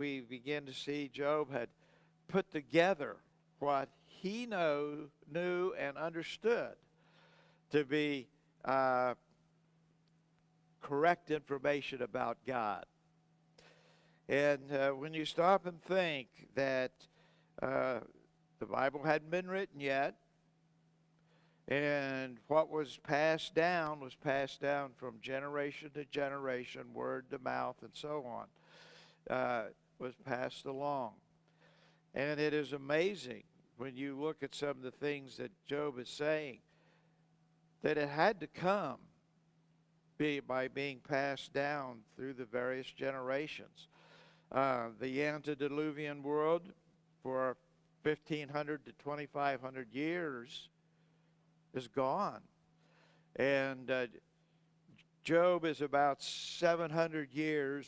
we begin to see Job had put together what he knew and understood to be correct information about God. And when you stop and think that the Bible hadn't been written yet, and what was passed down from generation to generation, word to mouth, and so on, was passed along. And it is amazing when you look at some of the things that Job is saying, that it had to come by being passed down through the various generations. The antediluvian world for 1,500 to 2,500 years is gone. And Job is about 700 years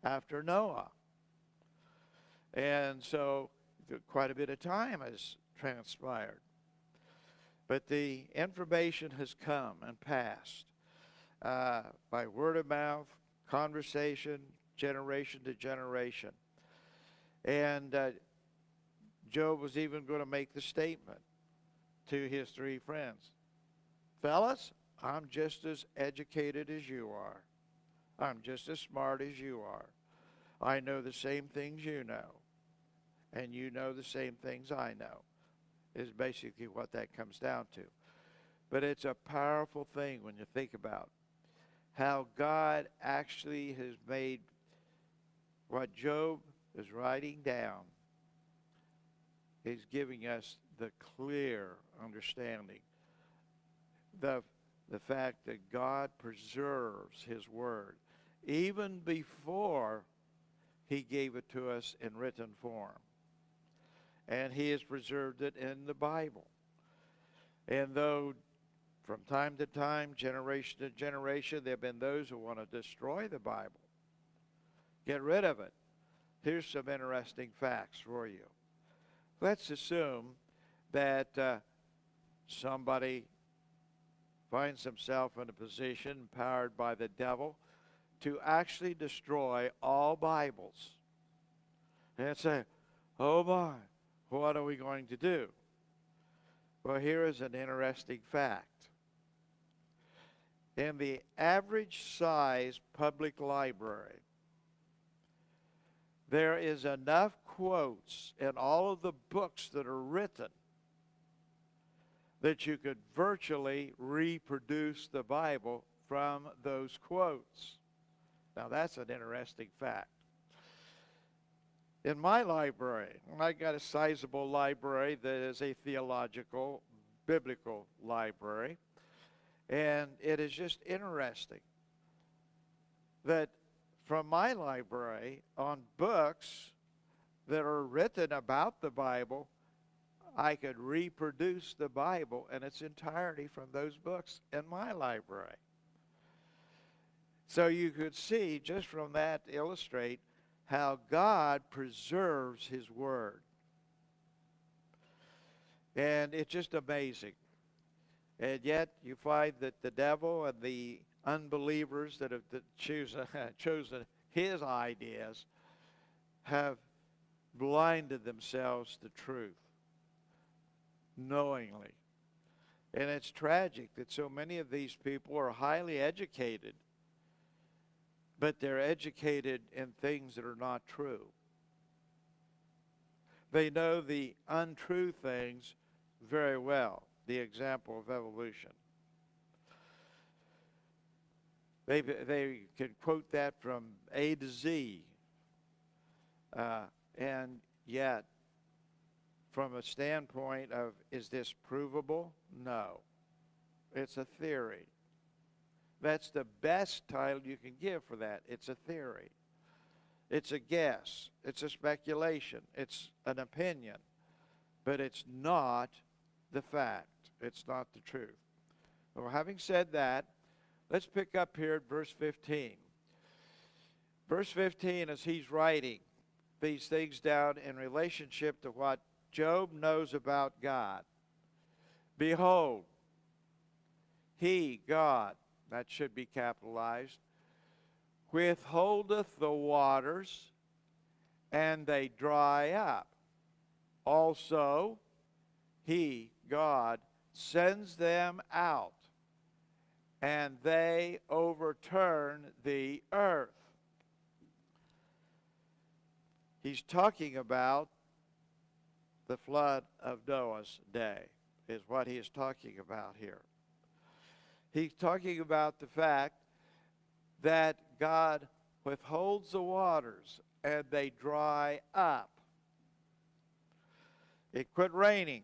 after Noah. And so quite a bit of time has transpired. But the information has come and passed by word of mouth, conversation, generation to generation. And Job was even going to make the statement to his three friends, fellas, I'm just as educated as you are. I'm just as smart as you are. I know the same things you know, and you know the same things I know, is basically what that comes down to. But it's a powerful thing when you think about how God actually has made what Job is writing down. He's giving us the clear understanding, the fact that God preserves his word even before he gave it to us in written form. And he has preserved it in the Bible. And though from time to time, generation to generation, there have been those who want to destroy the Bible, get rid of it. Here's some interesting facts for you. Let's assume that somebody finds himself in a position empowered by the devil to actually destroy all Bibles. And say, oh my, what are we going to do? Well, here is an interesting fact. In the average size public library, there is enough quotes in all of the books that are written that you could virtually reproduce the Bible from those quotes. Now, that's an interesting fact. In my library, I got a sizable library that is a theological, biblical library, and it is just interesting that from my library on books that are written about the Bible, I could reproduce the Bible in its entirety from those books in my library. So you could see just from that illustrate how God preserves his word. And it's just amazing. And yet you find that the devil and the unbelievers that have chosen his ideas have blinded themselves to truth knowingly. And it's tragic that so many of these people are highly educated, but they're educated in things that are not true. They know the untrue things very well, the example of evolution. They can quote that from A to Z, and yet, from a standpoint of, is this provable? No. It's a theory. That's the best title you can give for that. It's a theory. It's a guess. It's a speculation. It's an opinion. But it's not the fact. It's not the truth. Well, having said that, let's pick up here at verse 15. Verse 15, as he's writing these things down in relationship to what Job knows about God. Behold, he, God, that should be capitalized, withholdeth the waters and they dry up. Also, he, God, sends them out, and they overturn the earth. He's talking about the flood of Noah's day, is what he is talking about here. He's talking about the fact that God withholds the waters and they dry up. It quit raining,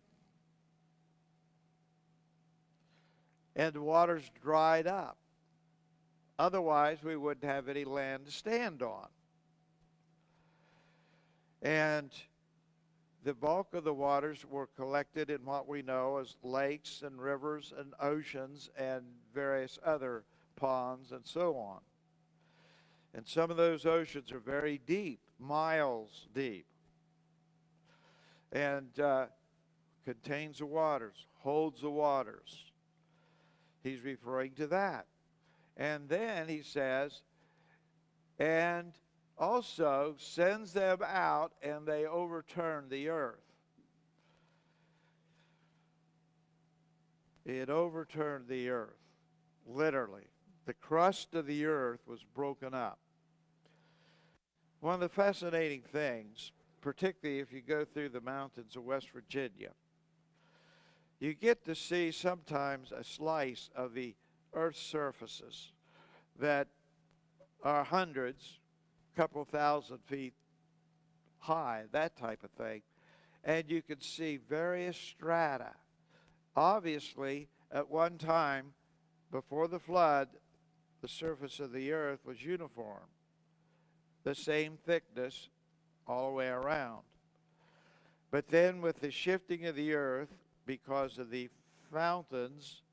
and the waters dried up. Otherwise, we wouldn't have any land to stand on. And the bulk of the waters were collected in what we know as lakes and rivers and oceans and various other ponds and so on. And some of those oceans are very deep, miles deep, and contains the waters, holds the waters. He's referring to that. And then he says, and also sends them out, and they overturn the earth. It overturned the earth, literally. The crust of the earth was broken up. One of the fascinating things, particularly if you go through the mountains of West Virginia, you get to see sometimes a slice of the earth's surfaces that are hundreds, couple thousand feet high, that type of thing, and you can see various strata. Obviously, at one time, before the flood, the surface of the earth was uniform, the same thickness all the way around. But then with the shifting of the earth, because of the fountains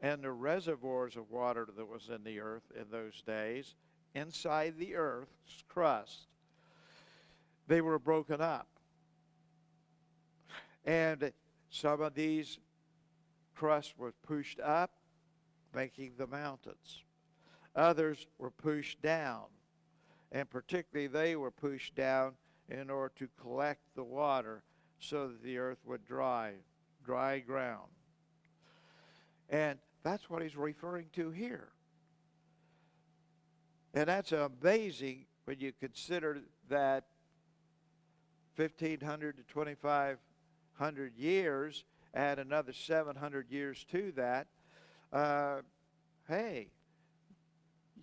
and the reservoirs of water that was in the earth in those days, inside the earth's crust, they were broken up. And some of these crusts were pushed up, making the mountains. Others were pushed down, and particularly they were pushed down in order to collect the water so that the earth would dry ground. And that's what he's referring to here. And that's amazing when you consider that 1,500 to 2,500 years, add another 700 years to that. Hey,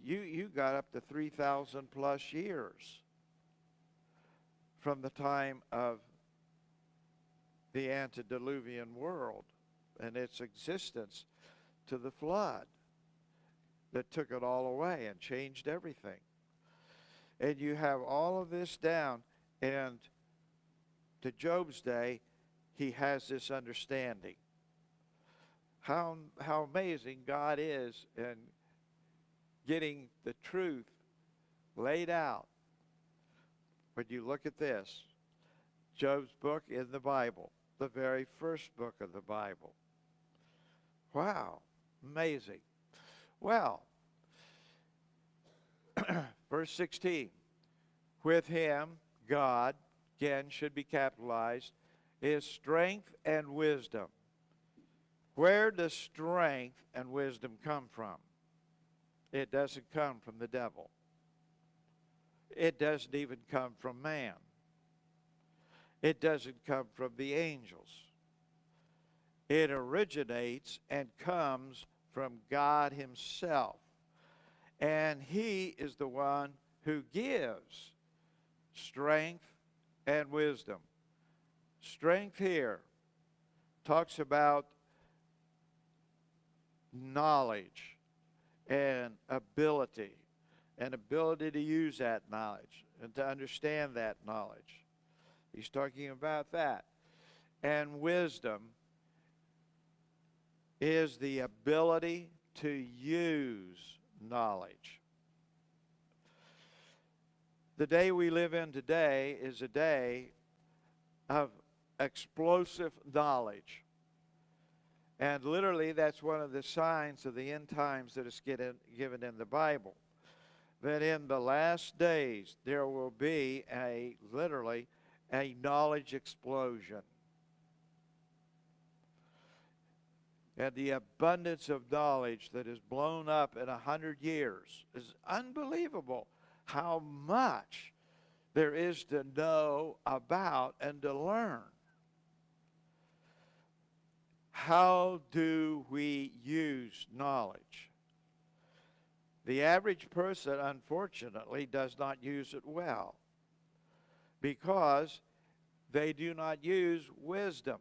you got up to 3,000 plus years from the time of the antediluvian world and its existence to the flood that took it all away and changed everything. And you have all of this down, and to Job's day, he has this understanding. How amazing God is in getting the truth laid out. When you look at this, Job's book in the Bible, the very first book of the Bible. Wow, amazing. Well, verse 16, with him, God, again should be capitalized, is strength and wisdom. Where does strength and wisdom come from? It doesn't come from the devil. It doesn't even come from man. It doesn't come from the angels. It originates and comes from God himself. And he is the one who gives strength and wisdom. Strength here talks about knowledge and ability to use that knowledge and to understand that knowledge. He's talking about that. And wisdom is the ability to use knowledge. The day we live in today is a day of explosive knowledge. And literally, that's one of the signs of the end times that is given in the Bible. that in the last days there will be literally a knowledge explosion. And the abundance of knowledge that is blown up in 100 years is unbelievable. How much there is to know about and to learn. How do we use knowledge? The average person, unfortunately, does not use it well because they do not use wisdom.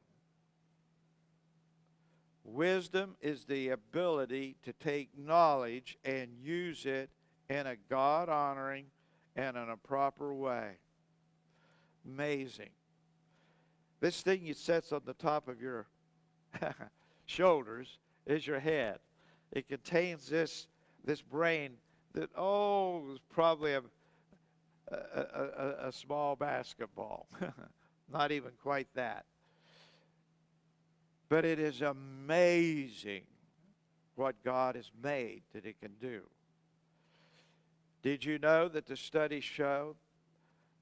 Wisdom is the ability to take knowledge and use it in a God-honoring and in a proper way. Amazing. This thing that sits on the top of your shoulders is your head. It contains this brain that, is probably a small basketball. Not even quite that. But it is amazing what God has made that it can do. Did you know that the studies show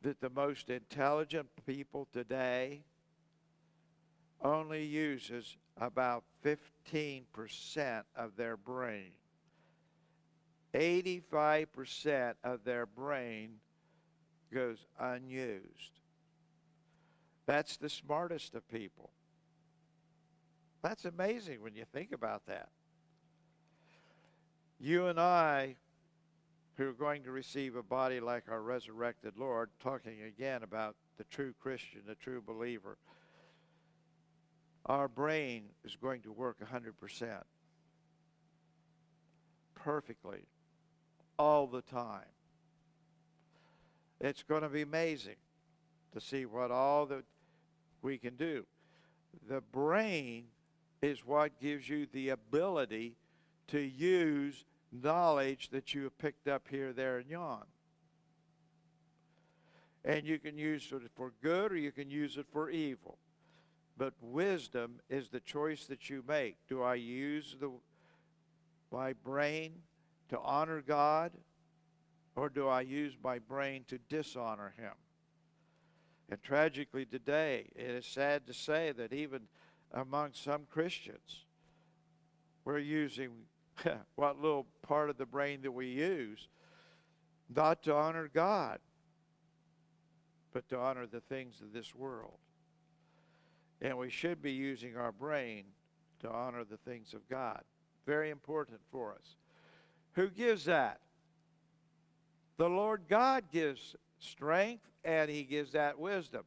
that the most intelligent people today only uses about 15% of their brain? 85% of their brain goes unused. That's the smartest of people. That's amazing when you think about that. You and I, who are going to receive a body like our resurrected Lord, talking again about the true Christian, the true believer, our brain is going to work 100%. Perfectly. All the time. It's going to be amazing to see what all that we can do. The brain is what gives you the ability to use knowledge that you have picked up here, there, and yon. And you can use it for good or you can use it for evil. But wisdom is the choice that you make. Do I use my brain to honor God, or do I use my brain to dishonor Him? And tragically today, it is sad to say that even among some Christians, we're using what little part of the brain that we use not to honor God, but to honor the things of this world. And we should be using our brain to honor the things of God. Very important for us. Who gives that? The Lord God gives strength, and He gives that wisdom.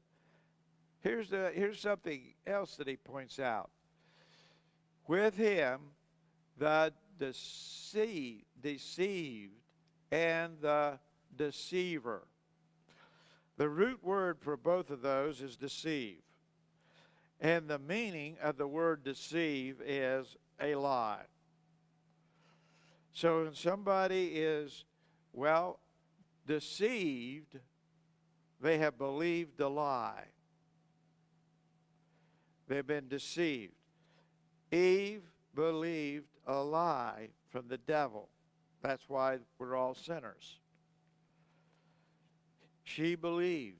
Here's something else that He points out. With Him, the deceived and the deceiver. The root word for both of those is deceive. And the meaning of the word deceive is a lie. So when somebody is, deceived, they have believed a lie. They've been deceived. Eve believed a lie from the devil. That's why we're all sinners. She believed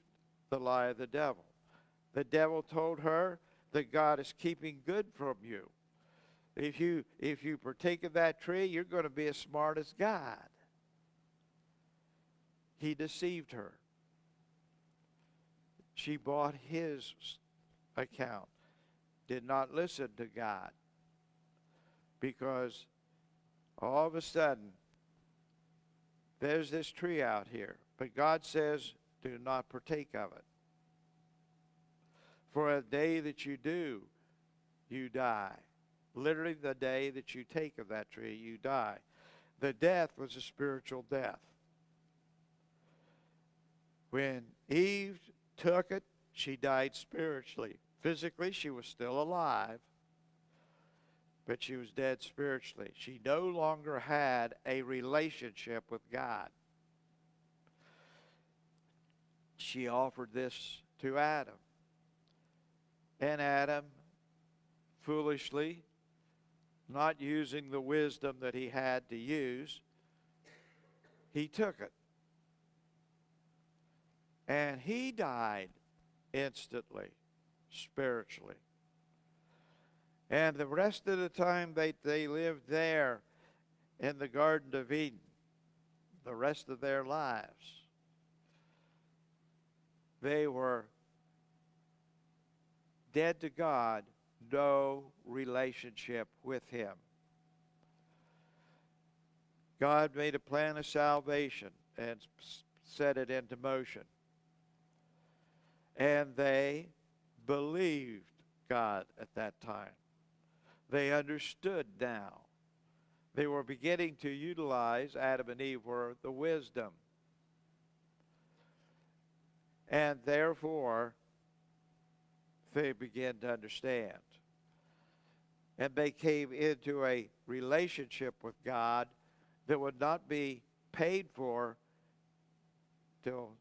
the lie of the devil. The devil told her that God is keeping good from you. If you partake of that tree, you're going to be as smart as God. He deceived her. She bought his account, did not listen to God, because all of a sudden there's this tree out here, but God says do not partake of it. For a day that you do, you die. Literally the day that you take of that tree, you die. The death was a spiritual death. When Eve took it, she died spiritually. Physically, she was still alive, but she was dead spiritually. She no longer had a relationship with God. She offered this to Adam. And Adam, foolishly, not using the wisdom that he had to use, he took it. And he died instantly, spiritually. And the rest of the time they lived there in the Garden of Eden, the rest of their lives, they were dead to God, no relationship with him. God made a plan of salvation and set it into motion. And they believed God at that time. They understood now. They were beginning to utilize, Adam and Eve were the wisdom. And therefore, they began to understand. And they came into a relationship with God that would not be paid for till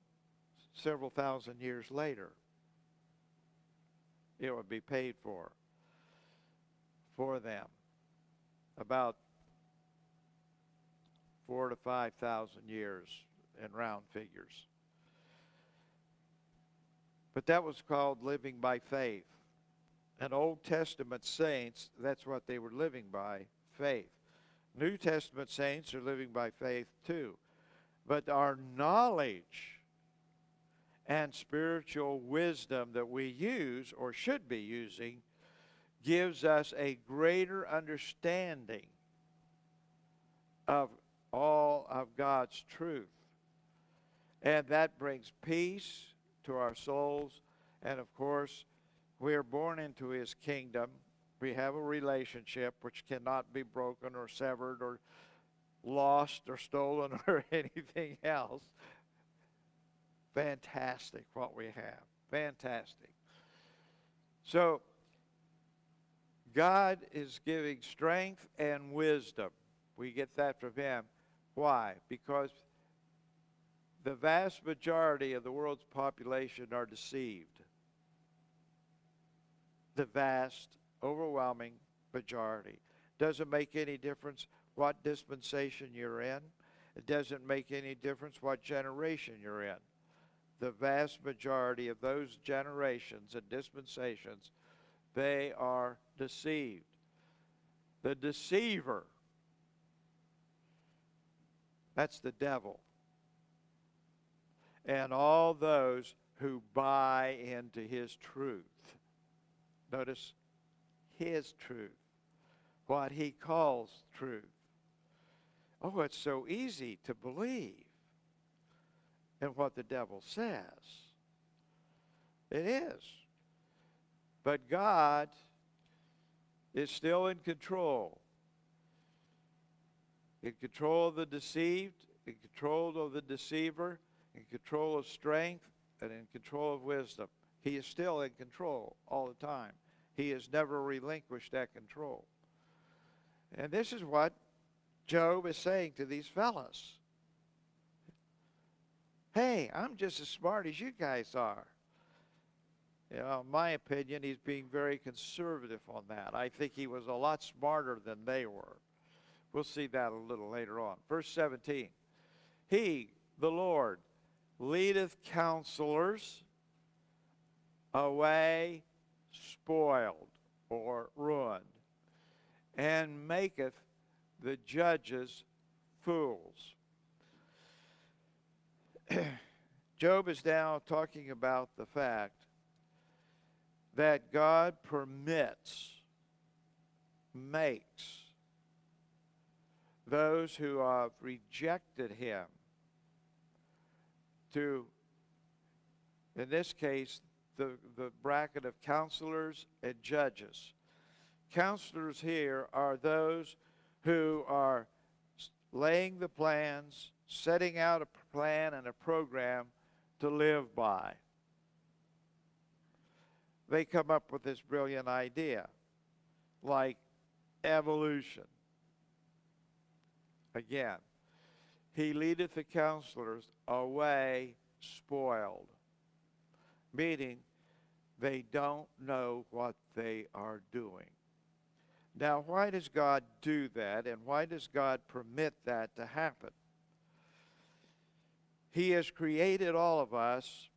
several thousand years later. It would be paid for them. About 4,000 to 5,000 years in round figures. But that was called living by faith. And Old Testament saints, that's what they were living by, faith. New Testament saints are living by faith too. But our knowledge and spiritual wisdom that we use, or should be using, gives us a greater understanding of all of God's truth. And that brings peace to our souls. And of course, we are born into his kingdom. We have a relationship which cannot be broken or severed or lost or stolen or anything else. Fantastic what we have. Fantastic. So, God is giving strength and wisdom. We get that from him. Why? Because the vast majority of the world's population are deceived. The vast, overwhelming majority. Doesn't make any difference what dispensation you're in. It doesn't make any difference what generation you're in. The vast majority of those generations and dispensations, they are deceived. The deceiver, that's the devil. And all those who buy into his truth. Notice his truth, what he calls truth. Oh, it's so easy to believe in what the devil says. It is. But God is still in control. In control of the deceived, in control of the deceiver, in control of strength, and in control of wisdom. He is still in control all the time. He has never relinquished that control. And this is what Job is saying to these fellas. Hey, I'm just as smart as you guys are. You know, in my opinion, he's being very conservative on that. I think he was a lot smarter than they were. We'll see that a little later on. Verse 17. He, the Lord, leadeth counselors away spoiled or ruined, and maketh the judges fools. Job is now talking about the fact that God makes those who have rejected him to, in this case, the bracket of counselors and judges. Counselors here are those who are laying the plans, setting out a plan and a program to live by. They come up with this brilliant idea, like evolution. Again, he leadeth the counselors away spoiled, meaning they don't know what they are doing. Now, why does God do that, and why does God permit that to happen? He has created all of us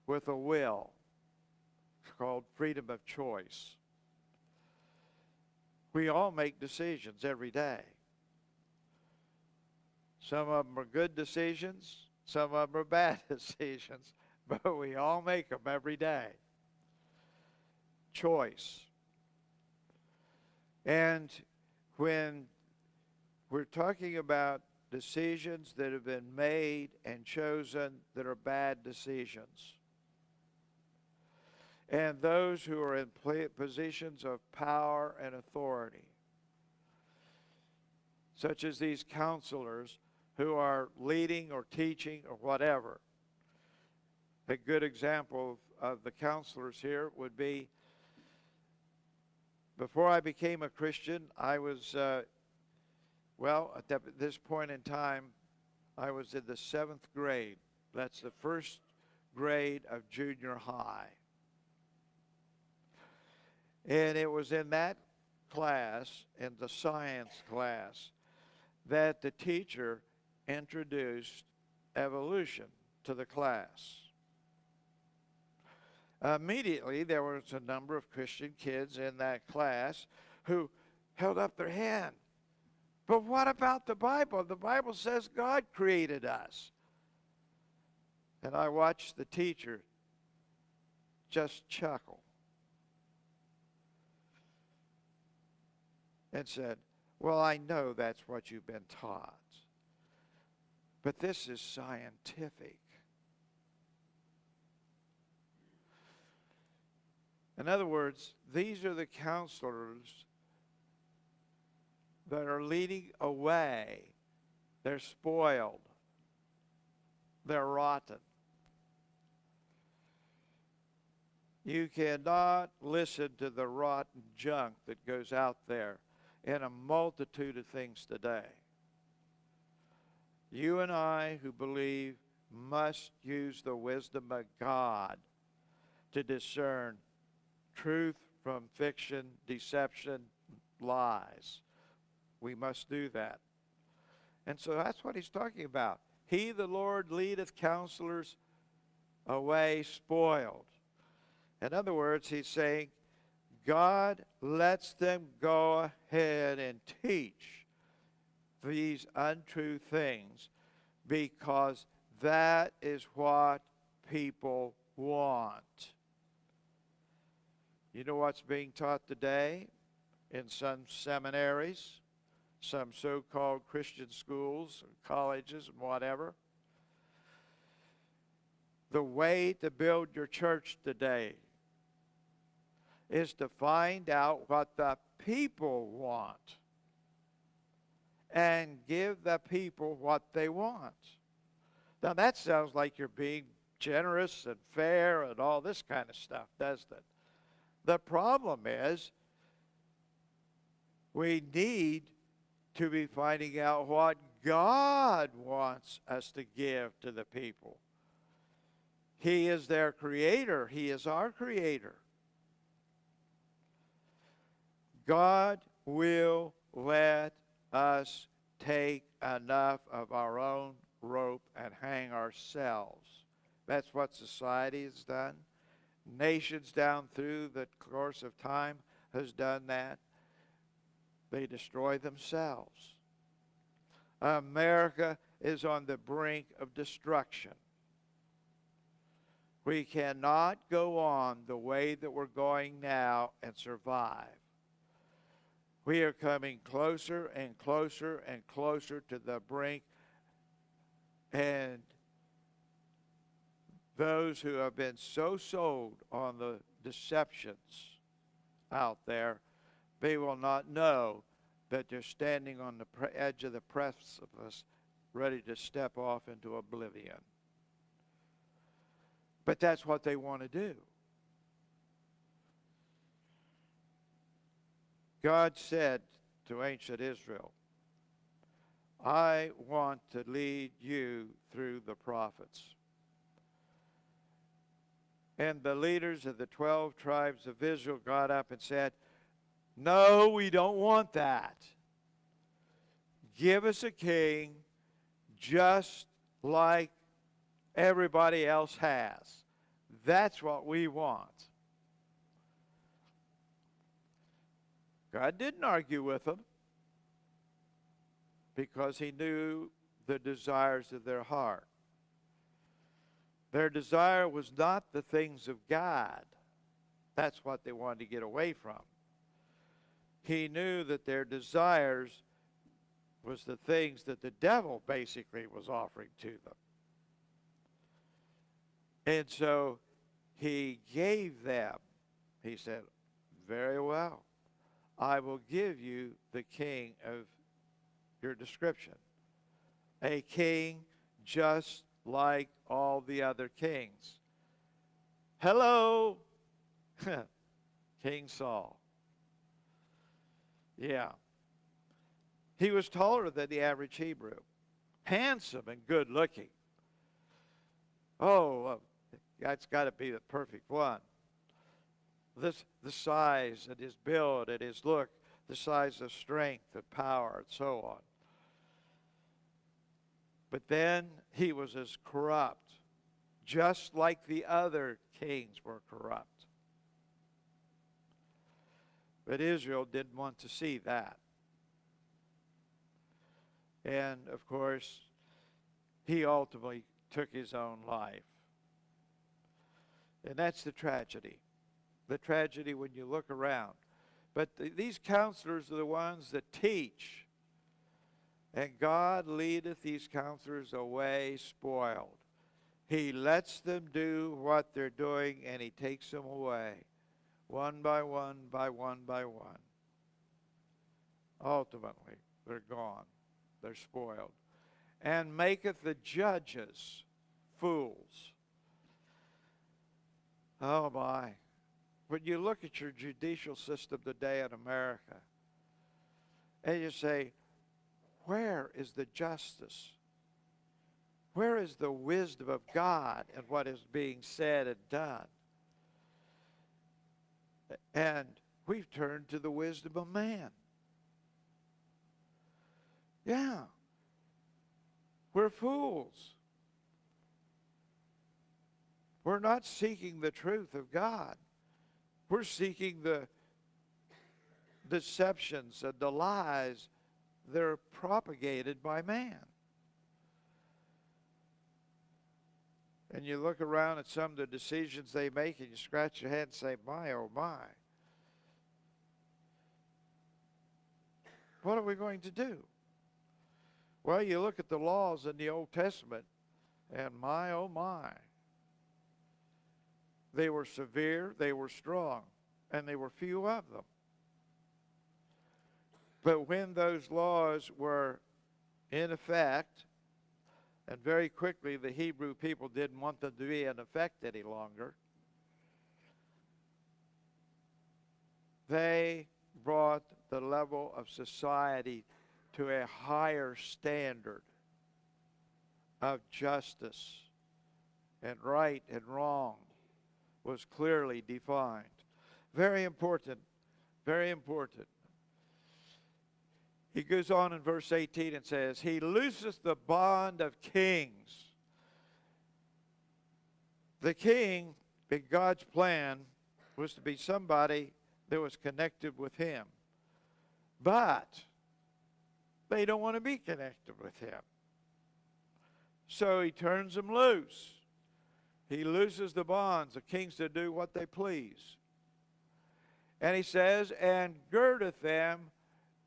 with a will. It's called freedom of choice. We all make decisions every day. Some of them are good decisions, some of them are bad decisions, but we all make them every day. Choice. And when we're talking about decisions that have been made and chosen that are bad decisions, and those who are in positions of power and authority, such as these counselors who are leading or teaching or whatever. A good example of the counselors here would be, before I became a Christian, I was, at this point in time, I was in the 7th grade. That's the first grade of junior high. And it was in that class, in the science class, that the teacher introduced evolution to the class. Immediately, there was a number of Christian kids in that class who held up their hand. But what about the Bible? The Bible says God created us. And I watched the teacher just chuckle and said, well, I know that's what you've been taught, but this is scientific. In other words, these are the counselors that are leading away. They're spoiled. They're rotten. You cannot listen to the rotten junk that goes out there in a multitude of things today. You and I who believe must use the wisdom of God to discern truth from fiction, deception, lies. We must do that. And so that's what he's talking about. He, the Lord, leadeth counselors away spoiled. In other words, he's saying, God lets them go ahead and teach these untrue things because that is what people want. You know what's being taught today in some seminaries, some so-called Christian schools, colleges, and whatever? The way to build your church today is to find out what the people want and give the people what they want. Now that sounds like you're being generous and fair and all this kind of stuff, doesn't it? The problem is we need to be finding out what God wants us to give to the people. He is their creator. He is our creator. God will let us take enough of our own rope and hang ourselves. That's what society has done. Nations down through the course of time has done that. They destroy themselves. America is on the brink of destruction. We cannot go on the way that we're going now and survive. We are coming closer and closer and closer to the brink, and those who have been so sold on the deceptions out there, they will not know that they're standing on the edge of the precipice, ready to step off into oblivion. But that's what they want to do. God said to ancient Israel, I want to lead you through the prophets. And the leaders of the 12 tribes of Israel got up and said, no, we don't want that. Give us a king just like everybody else has. That's what we want. God didn't argue with them because he knew the desires of their heart. Their desire was not the things of God. That's what they wanted to get away from. He knew that their desires was the things that the devil basically was offering to them. And so he gave them, he said, very well, I will give you the king of your description. A king just like all the other kings. Hello, King Saul. Yeah. He was taller than the average Hebrew. Handsome and good looking. Oh, that's got to be the perfect one. The size and his build and his look, the size of strength and power and so on. But then he was as corrupt, just like the other kings were corrupt. But Israel didn't want to see that. And, of course, he ultimately took his own life. And that's the tragedy. The tragedy when you look around. But these counselors are the ones that teach. And God leadeth these counselors away spoiled. He lets them do what they're doing, and he takes them away. One by one, by one, by one. Ultimately, they're gone. They're spoiled. And maketh the judges fools. Oh my. When you look at your judicial system today in America, and you say, where is the justice? Where is the wisdom of God in what is being said and done? And we've turned to the wisdom of man. Yeah. We're fools. We're not seeking the truth of God. We're seeking the deceptions and the lies that are propagated by man. And you look around at some of the decisions they make and you scratch your head and say, my, oh my. What are we going to do? Well, you look at the laws in the Old Testament and my, oh my. They were severe, they were strong, and there were few of them. But when those laws were in effect, and very quickly the Hebrew people didn't want them to be in effect any longer, they brought the level of society to a higher standard of justice, and right and wrong was clearly defined. Very important, very important. He goes on in verse 18 and says, he looseth the bond of kings. The king, in God's plan, was to be somebody that was connected with him. But they don't want to be connected with him. So he turns them loose. He looses the bonds of kings to do what they please. And he says, and girdeth them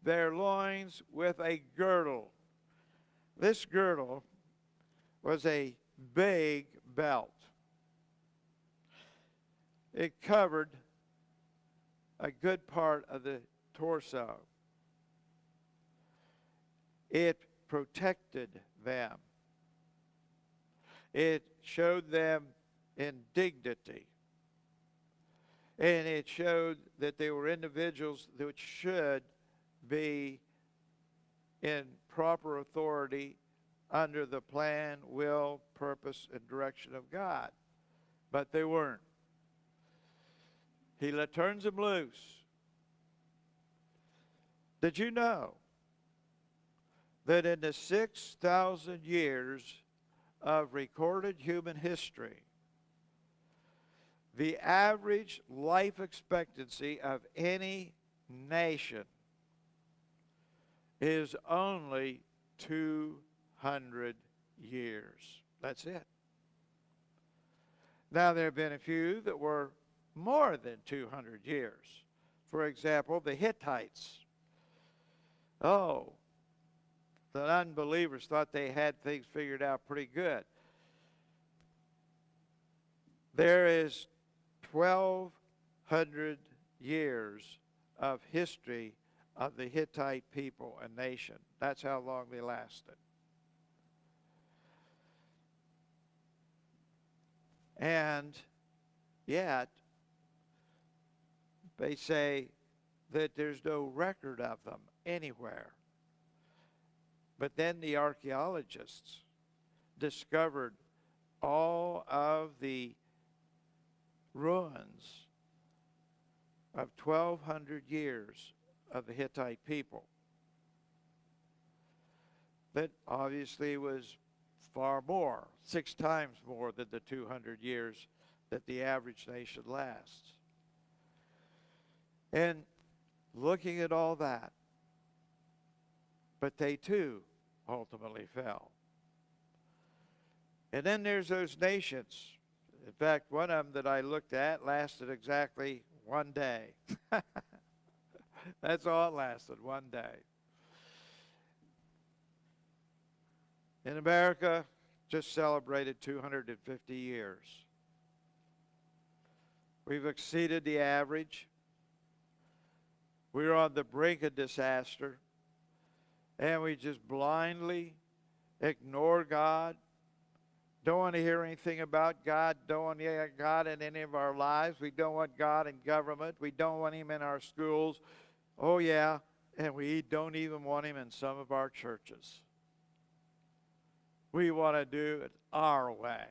their loins with a girdle. This girdle was a big belt. It covered a good part of the torso. It protected them. It showed them in dignity. And it showed that they were individuals that should be in proper authority under the plan, will, purpose, and direction of God. But they weren't. He turns them loose. Did you know that in the 6,000 years of recorded human history, the average life expectancy of any nation is only 200 years. That's it. Now, there have been a few that were more than 200 years. For example, the Hittites. Oh, the unbelievers thought they had things figured out pretty good. There is 1,200 years of history of the Hittite people and nation. That's how long they lasted. And yet, they say that there's no record of them anywhere. But then the archaeologists discovered all of the ruins of 1,200 years of the Hittite people. That obviously was far more, 6 times more than the 200 years that the average nation lasts. And looking at all that, but they too ultimately fell. And then there's those nations. In fact, one of them that I looked at lasted exactly one day. That's all it lasted, one day. In America, just celebrated 250 years. We've exceeded the average. We're on the brink of disaster. And we just blindly ignore God. Don't want to hear anything about God. Don't want to hear God in any of our lives. We don't want God in government. We don't want Him in our schools. Oh, yeah. And we don't even want Him in some of our churches. We want to do it our way.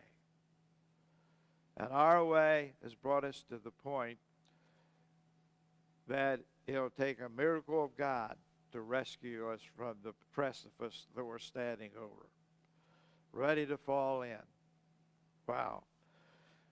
And our way has brought us to the point that it'll take a miracle of God to rescue us from the precipice that we're standing over, ready to fall in. Wow.